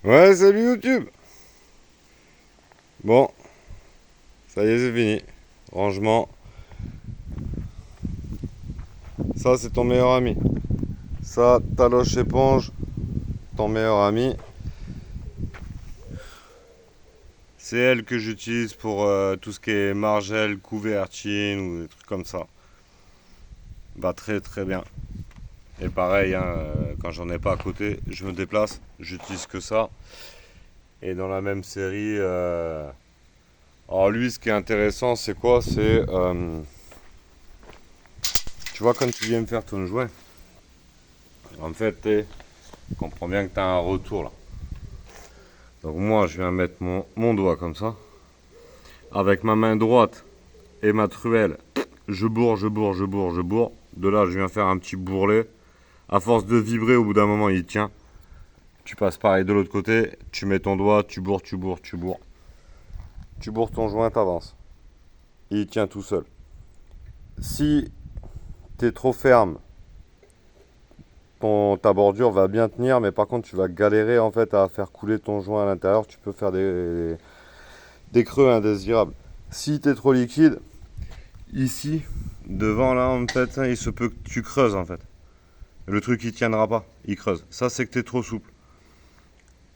Ouais, salut YouTube. Bon, ça y est, c'est fini. Rangement. Ça, c'est ton meilleur ami. Ça, taloche éponge, ton meilleur ami. C'est elle que j'utilise pour tout ce qui est margelle, couvertine ou des trucs comme ça. Bah, très très bien. Et pareil, hein, quand j'en ai pas à côté, je me déplace, j'utilise que ça. Et dans la même série, alors lui, ce qui est intéressant, c'est quoi? C'est, tu vois, quand tu viens me faire ton joint, en fait, tu comprends bien que tu as un retour là. Donc moi, je viens mettre mon doigt comme ça. Avec ma main droite et ma truelle, je bourre, je bourre, je bourre, je bourre. De là, je viens faire un petit bourrelet. À force de vibrer, au bout d'un moment, il tient. Tu passes pareil de l'autre côté, tu mets ton doigt, tu bourres, tu bourres, tu bourres. Tu bourres ton joint, t'avances. Il tient tout seul. Si t'es trop ferme, ta bordure va bien tenir, mais par contre, tu vas galérer en fait à faire couler ton joint à l'intérieur. Tu peux faire des creux indésirables. Si tu es trop liquide, ici, devant là, en fait, il se peut que tu creuses en fait. Le truc il tiendra pas, il creuse. Ça c'est que tu es trop souple.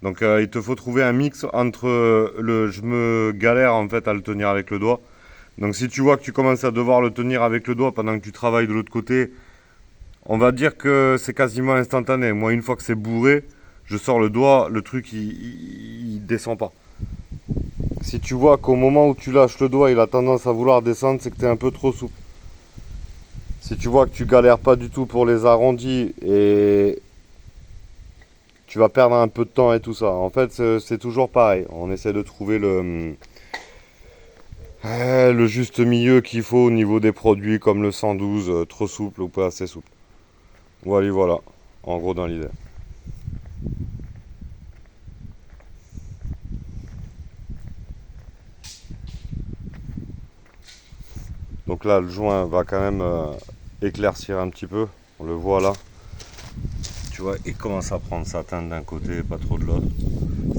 Donc il te faut trouver un mix entre je me galère en fait à le tenir avec le doigt. Donc si tu vois que tu commences à devoir le tenir avec le doigt pendant que tu travailles de l'autre côté, on va dire que c'est quasiment instantané. Moi une fois que c'est bourré, je sors le doigt, le truc il descend pas. Si tu vois qu'au moment où tu lâches le doigt, il a tendance à vouloir descendre, c'est que tu es un peu trop souple. Si tu vois que tu galères pas du tout pour les arrondis et tu vas perdre un peu de temps et tout ça. En fait, c'est toujours pareil. On essaie de trouver le juste milieu qu'il faut au niveau des produits comme le 112, trop souple ou pas assez souple. Voilà, voilà. En gros, dans l'idée. Donc là, le joint va quand même éclaircir un petit peu. On le voit là. Tu vois, il commence à prendre sa teinte d'un côté, pas trop de l'autre.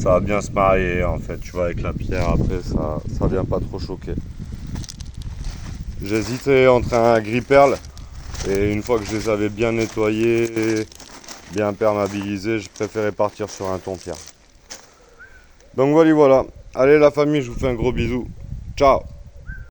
Ça va bien se marier en fait, tu vois, avec la pierre après, ça vient pas trop choquer. J'hésitais entre un gris perle et une fois que je les avais bien nettoyés, bien perméabilisés, je préférais partir sur un ton pierre. Donc voilà, voilà. Allez la famille, je vous fais un gros bisou. Ciao.